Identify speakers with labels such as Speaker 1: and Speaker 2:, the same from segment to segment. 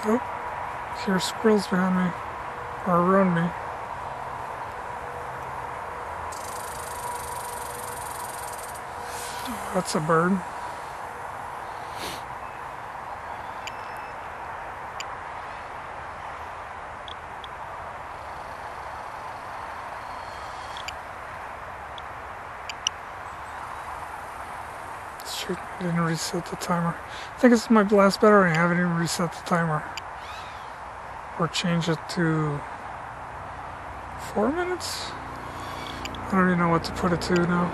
Speaker 1: Oh, hear squirrels behind me, or around me. Oh, that's a bird. Shoot, I didn't reset the timer. I think this is my last battery. I haven't even reset the timer. Or change it to 4 minutes? I don't even know what to put it to now.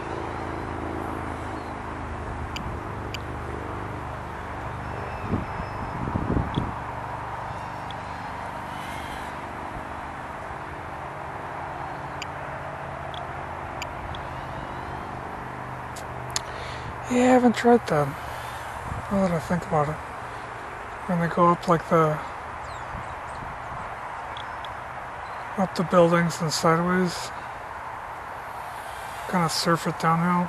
Speaker 1: Yeah, I haven't tried that. Now that I think about it. When they go up like up the buildings and sideways, kind of surf it downhill.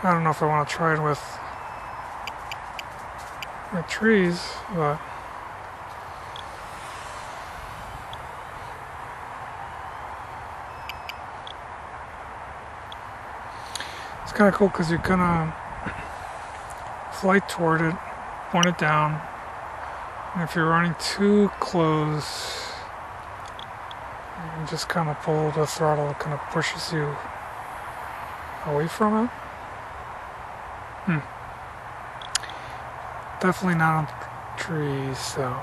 Speaker 1: I don't know if I want to try it with trees, but it's kind of cool because you kind of fly toward it, point it down, and if you're running too close, you just kind of pull the throttle, it kind of pushes you away from it. Definitely not on trees, so.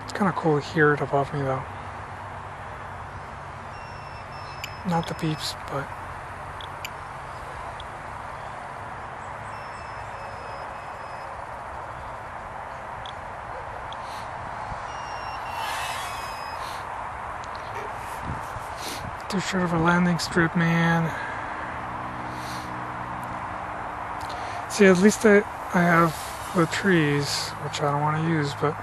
Speaker 1: It's kind of cool to hear it above me though. Not the beeps, but. Too short of a landing strip, man. See, at least I have the trees, which I don't want to use, but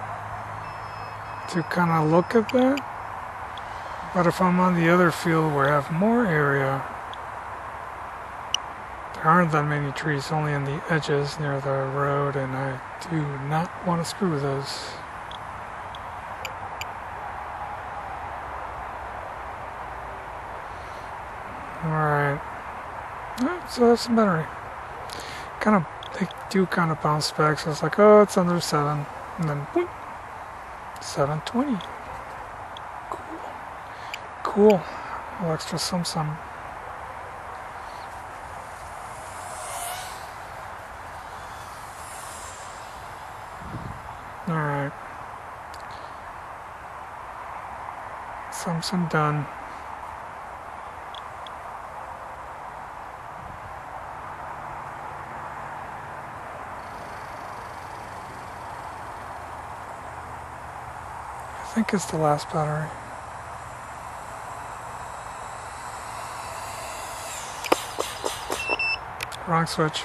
Speaker 1: to kind of look at that. But if I'm on the other field where I have more area, there aren't that many trees, only in the edges near the road, and I do not want to screw with those. Alright, so that's some battery. They do kind of bounce back, so it's like, oh, it's under 7, and then boom, 720. Cool. A little extra some. Alright. Some done. I think it's the last battery. Wrong switch.